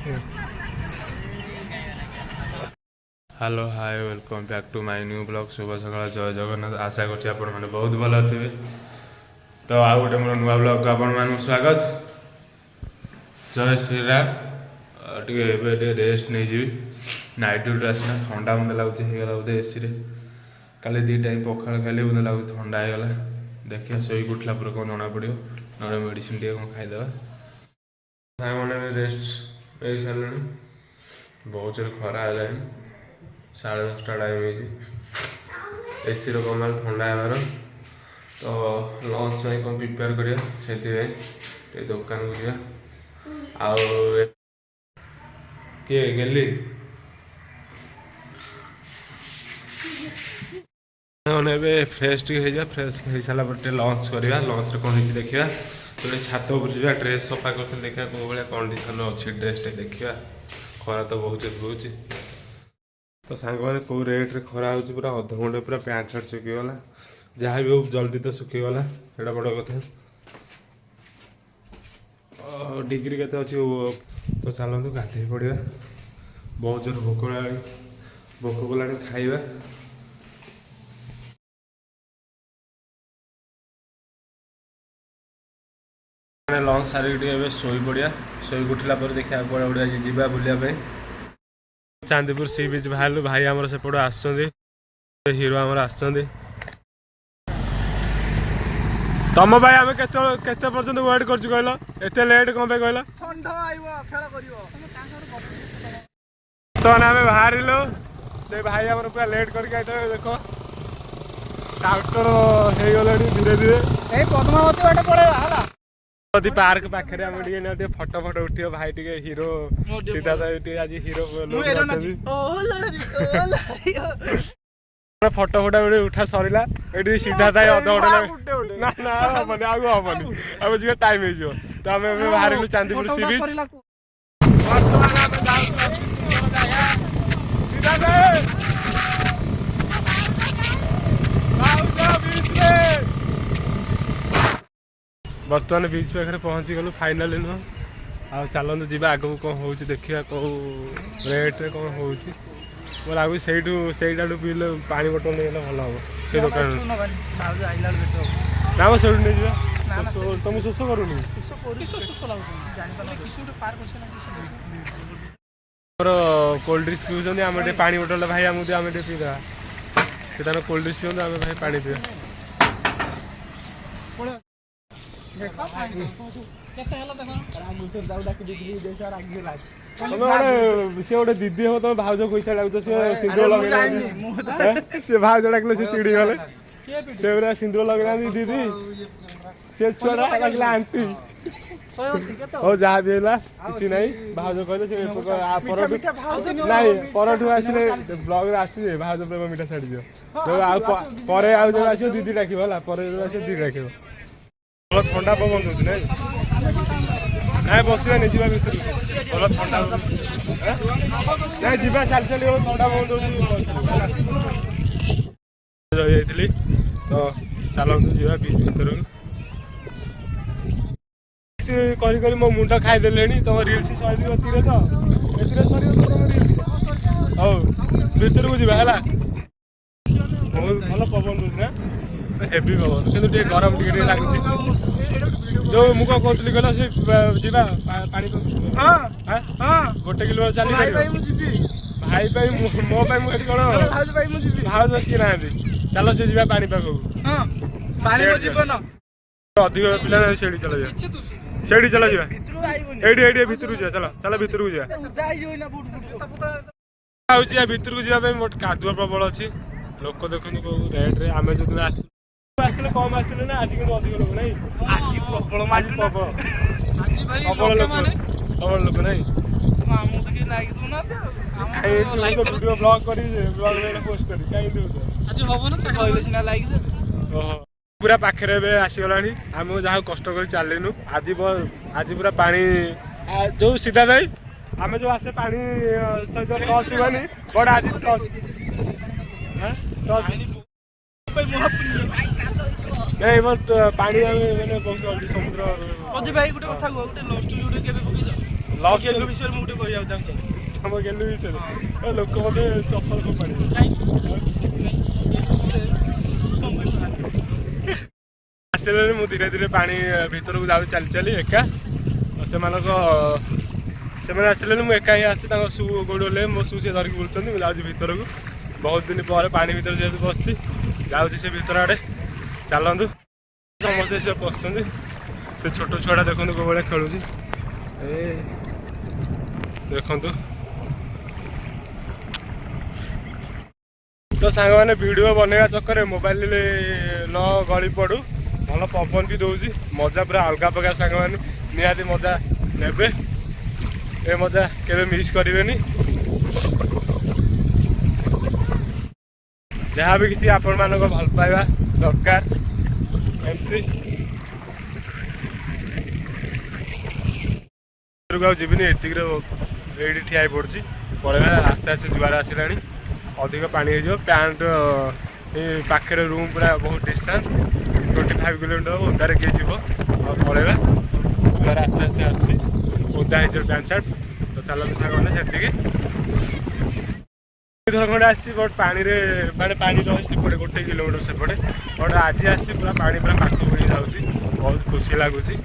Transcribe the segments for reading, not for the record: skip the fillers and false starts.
Hello hi welcome back to my new blog. शुभ सकाल जय जगन्नाथ। आशा करछि आपण माने बहुत भल थे। तो आउ गोटे मोर नुआ ब्लॉग को आपण मानू स्वागत। जय श्री राम। टे रेस्ट नहीं जी नाइट ड्यूटी आसना ठंडा मुंडा लगुच हो बोधे एसी रे काली दी टाइम पखाड़ खाली बोधे लगुच ठंडा होगा। देखिए शोक उठला पर कौन जना पड़ो ना मेडिसिन टे कौन खाईदे साग मैंने रेस्ट ले सारे बहुत जोर खरा है 10:30 टाइम एसी कमाल ठंडा होबार। तो लंच में कौन प्रिपेयर करिया से दुकान को जा आउ किए गेली मैंने फ्रेश टी हो फ्रेश हो सारा पर लंच करवा। लंच कौन हो देखा तो छात पर जा ड्रेस सफा कर देखा कौ भाया कंडीशन अच्छी ड्रेस देखा। खरा तो बहुत रोचे तो सांग मैंने कौ रेट रे खरा हो पूरा अध घंटे पूरा पैंट शर्ट सुखीगला जहाँ भी हो जल्दी तो सुखीगला एटा बड़ कथा। डिग्री के तो चलते गाधे पड़ा बहुत जोर भोक कला खाइबा। लंच सारे शोई पड़ा शोक उठला देखा बड़ा बड़ा जा बुलाया चांदीपुर सी बीच बाहर भाई आमर सेपट आस हीरो आमर आस तम भाई आम केते पर्यंत वेट कर कहल एत लेट कौन पे कहल तो आम बाहर से भाई आम पूरा लेट करके आते देख डाक्टर हो गले धीरे धीरे पद्मावती बाटे पड़ेगा पार्क पाखे आम फटो फटो उठियो भाई टे हीरो सीधा आज हीरो फटो फटा उठा सरला ये सीधा अध घंटे ना ना हमें आगे हमें अब जी टाइम हो तो आम बाहर चांदीपुर सी बीच बर्तमान बीच पाखे पहुँची गलु फाइनाल नुह आ चलते जी आग को कौन हो देखा कौ रेट रे कौन हो मोर आगे से पीले पानी बोतल नहीं भल हम से दुकान ना से नहीं जा तुम शोष करूनी कोल्ड ड्रिंक्स पीछे आम पा बोतल भाई आमको आम पीदा से कोल्ड ड्रिंक्स पीते आम भाई पानी पीवा सी गोटे दीदी हम तुम भाज पैसा लगुच सिंदूर लगे से भाज डाक से चिड़ी गले से पूरा सिंदूर लगे दीदी से छुआ लगे आंटी हो जहाँ भी है कि ना भाज कहले परठू आसले ब्लग आसे भाज प्रेम मीठा छाड़ दियो आस दीदी डाक दीदी डाक ठंडा पवन दे ना बसवा नहीं जा भर भल ठंडा ना जा चल चल ठंडा पवन रही तो चलतु जा बीच भर कर मो मुंड खाईदे तुम रिल्स सर तो ए सर तुम रिल्स हौ भर को जा बहुत भल पवन दूसरी ना हेवी पवन कि गरम टे लगुच जो मुझे कहती कहल से जा गोटे किलोमीटर चली भाई मो कौन भाज किए ना चलो से जा पानी पाखक अधिक पिला से चल से चल ये भितर जा चलो चलो भितर को जा भितर को जावाई मोट कादुआ प्रबल अच्छी लोक देखते कौ रेट रे आम जो आसले कम आसले ना आज अधिक लोक नहीं आज प्रबल प्रबल लोक नहीं वीडियो ब्लॉग कर पोस्ट कर पूरा पाखे आसीगला आम जहाँ कष्ट कर चलनु आज पूरा पानी जो सीधा जाए आम जो आसे पानी सहित टच हुआनी बट आज नहीं बट पानी मैंने बहुत समुद्र भाई गोटे कथा गोटे लव स्टोरी गोटे केबे पकई ଲକ୍ ଗେଲୁ ବିଷୟରେ ମୁଁ ଗୋଟେ କହିବାକୁ ଚାହୁଁଛି। ତମ ଗେଲୁ ଭିତରେ ଲୋକ ମତେ ଚପଲ ଫୋପାଡି ଆସିଲେଣି। ମୁଁ ଧୀରେ ଧୀରେ ପାଣି ଭିତରକୁ ଯାଉଛି ଚାଲି ଚାଲି ଏକା। ସେମାନେ ଆସିଲେଣି, ମୁଁ ଏକା ହିଁ ଆସିଛି। ତାଙ୍କ ସୁ ଗୋଡ଼ ଓହ୍ଲେଇ ମୋ ସୁ ସିଏ ଧରିକି ବୁଲୁଛନ୍ତି। ମୁଁ ଯାଉଛି ଭିତରକୁ, ବହୁତ ଦିନ ପରେ ପାଣି ଭିତରେ ଯେହେତୁ ବସିଛି ଯାଉଛି ସେ ଭିତର ଆଡ଼େ। ଚାଲନ୍ତୁ, ସମସ୍ତେ ସେ ପଶୁଛନ୍ତି। ସେ ଛୋଟ ଛୁଆଟା ଦେଖନ୍ତୁ କୋଉ ଭଳିଆ ଖେଳୁଛି, ଏ ଦେଖନ୍ତୁ। ତ ସାଙ୍ଗମାନେ ଭିଡ଼ିଓ ବନେଇବା ଚକ୍କରରେ ମୋବାଇଲରେ ନ ଗଳି ପଡ଼ୁ, ଭଲ ପବନ ବି ଦେଉଛି, ମଜା ପୁରା ଅଲଗା ପ୍ରକାର। ସାଙ୍ଗମାନେ ନିହାତି ମଜା ନେବେ, ଏ ମଜା କେବେ ମିସ୍ କରିବେନି। ଯାହା ବି କିଛି ଆପଣମାନଙ୍କ ଭଲ ପାଇବା ଦରକାର ଏମିତି। ଆଉ ଯିବିନି, ଏତିକିରେ ଏଇଠି ଠିଆ ହେଇ ପଡ଼ୁଛି। ପଳେଇବା, ଆସ୍ତେ ଆସ୍ତେ ଜୁଆର ଆସିଲାଣି, ଅଧିକ ପାଣି ହେଇଯିବ। ପ୍ୟାଣ୍ଟ ପାଖରେ ରୁମ୍ ପୁରା ବହୁତ ଡିଷ୍ଟାନ୍ସ, 25 କିଲୋମିଟର। ଓଦାରେ କିଏ ଯିବ? ଆଉ ପଳେଇବା, ଜୁଆର ଆସ୍ତେ ଆସ୍ତେ ଆସୁଛି, ଓଦା ହେଇଯିବ ପ୍ୟାଣ୍ଟ ସାର୍ଟ। ତ ଚାଲନ୍ତୁ ସାଙ୍ଗମାନେ ସେଠିକି। ଥର ଖଣ୍ଡେ ଆସିଛି, ବଟ୍ ପାଣିରେ ମାନେ ପାଣି ରହେ ସେପଟେ 1 କିଲୋମିଟର ସେପଟେ। ବଟ୍ ଆଜି ଆସିଛି ପୁରା ପାଣି ପୁରା ପାଖକୁ ହେଇ ଯାଉଛି, ବହୁତ ଖୁସି ଲାଗୁଛି।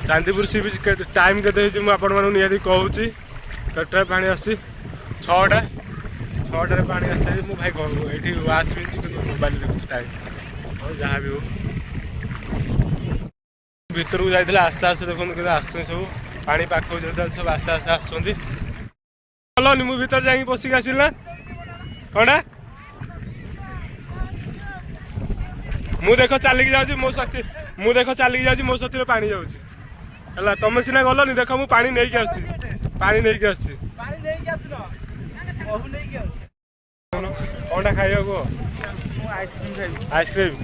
ଚାନ୍ଦିପୁର ସି ବିଚ୍ ଟାଇମ୍ କେତେ ହେଇଛି ମୁଁ ଆପଣମାନଙ୍କୁ ନିହାତି କହୁଛି। କେତେଟାରେ ପାଣି ଆସୁଛି? 6ଟାରେ ପାଣି ଆସିଛି। ମୁଁ ଭାଇ ଏଇଠି ୱାଶ୍ ହେଇଛି, କିନ୍ତୁ ମୋବାଇଲ ଦେଖୁଛି ଟାଇମ୍। ହଉ ଯାହା ବି ହଉ, ଭିତରକୁ ଯାଇଥିଲେ ଆସ୍ତେ ଆସ୍ତେ ଦେଖନ୍ତୁ କିନ୍ତୁ ଆସୁଛନ୍ତି ସବୁ। ପାଣି ପାଖକୁ ଯେତେବେଳେ ସବୁ ଆସ୍ତେ ଆସ୍ତେ ଆସୁଛନ୍ତି। ଗଲନି, ମୁଁ ଭିତରେ ଯାଇକି ପଶିକି ଆସିଲି ନା କଣଟା? ମୁଁ ଦେଖ ଚାଲିକି ଯାଉଛି, ମୋ ସାଥିରେ ପାଣି ଯାଉଛି ହେଲା। ତମେ ସିନା ଗଲନି, ଦେଖ ମୁଁ ପାଣି ନେଇକି ଆସିଛି। କଣଟା ଖାଇବାକୁ? ଆଇସ୍କ୍ରିମ୍ ଖାଇବି। ଆଇସ୍କ୍ରିମ୍?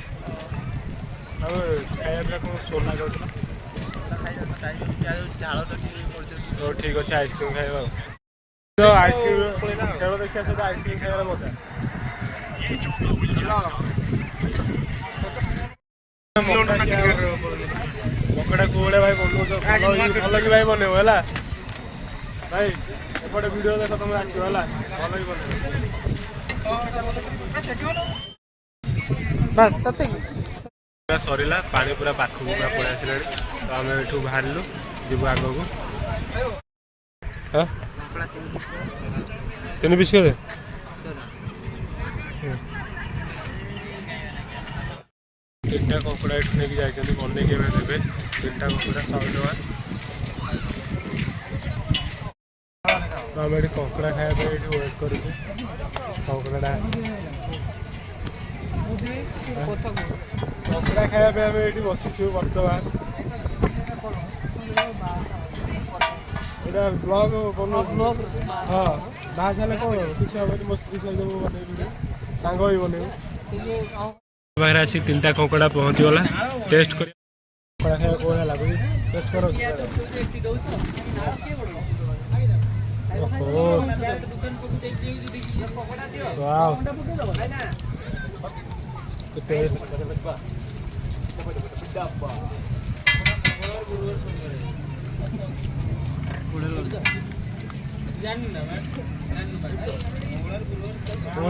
ଆଉ ଖାଇବା ପିଇବା କଣ ସୋଲା ଯାଉଥିଲା? ହଉ ଠିକ୍ ଅଛି, ଆଇସ୍କ୍ରିମ୍ ଖାଇବା ଆଉ। ଆଇସ୍କ୍ରିମ୍ ଖେଳ ଦେଖିବା ସହିତ ଆଇସ୍କ୍ରିମ୍ ଖାଇବାର ମଜା। ପକୋଡ଼ା କୋଉ ଭଳିଆ ଭାଇ ବନଉଛ? ଭଲ କି ଭାଇ ବନେଇବ ହେଲା ଭାଇ। ଏପଟେ ଭିଡ଼ିଓ ଦେଖ, ତମେ ଆସିବ ହେଲା, ଭଲ କି ବନେଇବ। ସରିଲା, ପାଣି ପୁରା ପାଖକୁ ପୁରା ପଳେଇ ଆସିଲାଣି। ତ ଆମେ ଏଠୁ ବାହାରିଲୁ, ଯିବୁ ଆଗକୁ। 3 ପିସ୍ କେତେ? 3ଟା କଙ୍କଡ଼ା ଏଠୁ ନେଇକି ଯାଇଛନ୍ତି, ବନେଇକି ଏବେ ଦେବେ। 3ଟା କଙ୍କଡ଼ା 100 ଟଙ୍କା। ତ ଆମେ ଏଠି କଙ୍କଡ଼ା ଖାଇବା ପାଇଁ ଏଠି ୱେଟ୍ କରୁଛୁ। କଙ୍କଡ଼ା ଖାଇବା ପାଇଁ ଆମେ ଏଠି ବସିଛୁ ବର୍ତ୍ତମାନ। ଏଇଟା ବ୍ଲଗ ବନଉଛୁ। ହଁ, ବାହା ସାରିଲେ କ'ଣ କିଛି ହେବନି, ମୋ ସ୍ତ୍ରୀ ସହିତ ମୁଁ ବନେଇବି, ସାଙ୍ଗ ହେଇ ବନେଇବୁ। ପାଖରେ ଆସି 3ଟା କଙ୍କଡ଼ା ପହଞ୍ଚିଗଲା। ଟେଷ୍ଟ କରି କଙ୍କଡ଼ା ଖାଇବା କୋଉ ଭଳିଆ ଲାଗୁଛି ଟେଷ୍ଟ କର।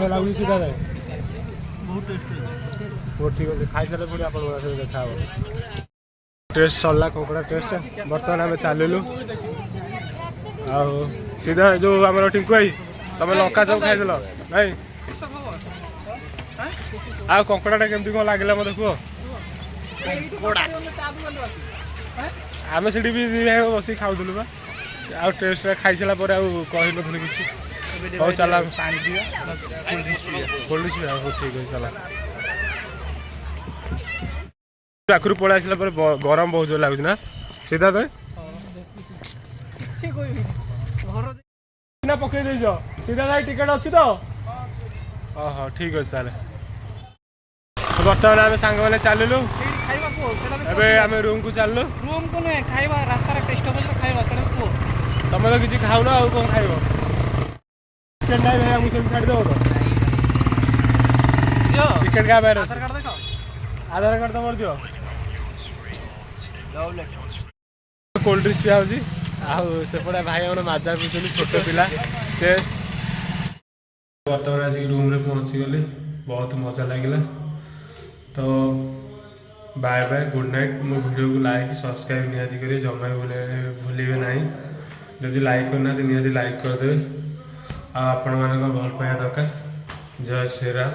ଲାଗୁଛି ସିଧା ଯାଏ ବହୁତ ଟେଷ୍ଟ ଅଛି। ହଉ ଠିକ୍ ଅଛି, ଖାଇସାରିଲେ ପୁଣି ଆପଣଙ୍କ ସହିତ ଦେଖା ହେବ। ଟେଷ୍ଟ ସରିଲା କଙ୍କଡ଼ା ଟେଷ୍ଟ। ବର୍ତ୍ତମାନ ଆମେ ଚାଲିଲୁ। ଆଉ ସିଧା ଯେଉଁ ଆମର ଟିଙ୍କୁ ଭାଇ, ତମେ ଲଙ୍କା ଚପ୍ ଖାଇଥିଲ ନାଇଁ? ଆଉ କଙ୍କଡ଼ାଟା କେମିତି କ'ଣ ଲାଗିଲା ମୋତେ କୁହ? ଆମେ ସେଠି ବି ବସିକି ଖାଉଥିଲୁ ବା। ଆଉ ଟେଷ୍ଟ ଖାଇସାରିଲା ପରେ ଆଉ କହିନଥିଲୁ କିଛି। ହଉ ଚାଲ ପାଣି ପିଇବା, କୋଲ୍ଡ ଡ୍ରିଙ୍କସ୍ ପିଇବା। ହଉ ଠିକ୍ ଅଛି, ଚାଲ। ପାଖରୁ ପଳେଇ ଆସିଲା ପରେ ଗରମ ବହୁତ ଜୋର ଲାଗୁଛି ନା ସିଧା? ତ ପକେଇ ଦେଇଛ ସିଧା ଯାଇ ଟିକେଟ୍ ଅଛି ତ? ଓହୋ ଠିକ୍ ଅଛି ତାହେଲେ। ବର୍ତ୍ତମାନ ଆମେ ସାଙ୍ଗମାନେ ଚାଲିଲୁ, ଏବେ ଆମେ ରୁମ୍କୁ ଚାଲିଲୁ। ରୁମ୍କୁ ନୁହେଁ, ଖାଇବା ରାସ୍ତାରେ ଟେଷ୍ଟ ହେବ, ଖାଇବା ସେଇଟା କୁହ। ତମେ ତ କିଛି ଖାଉନ, ଆଉ କ'ଣ ଖାଇବ? ଟିକେଟ୍ ନାହିଁ ଭାଇ, ଆମକୁ ସେମିତି ଛାଡ଼ିଦେବ ତ? ଟିକେଟ୍ କାହା ପାଖରେ ଅଛି? ଆଧାର କାର୍ଡ଼ ତମର ଦିଅ। କୋଲ୍ଡ ଡ୍ରିଙ୍କସ୍ ପିଆ ହେଉଛି ଆଉ ସେପଟେ ଭାଇ ଆମର ମାଜା ପିଉଛନ୍ତି ଛୋଟ ପିଲା ଚେସ୍। ବର୍ତ୍ତମାନ ଆସିକି ରୁମ୍ରେ ପହଞ୍ଚିଗଲି, ବହୁତ ମଜା ଲାଗିଲା। ତ ବାଏ ବାଏ, ଗୁଡ୍ ନାଇଟ୍। ମୋ ଭିଡ଼ିଓକୁ ଲାଇକ୍ ସବସ୍କ୍ରାଇବ୍ ନିହାତି କରିବେ, ଜମା ବି ଭୁଲିବେ ନାହିଁ। ଯଦି ଲାଇକ୍ କରିନାହାନ୍ତି ନିହାତି ଲାଇକ୍ କରିଦେବେ। ଆଉ ଆପଣମାନଙ୍କ ଭଲ ପାଇବା ଦରକାର। ଜୟ ଶ୍ରୀରାମ।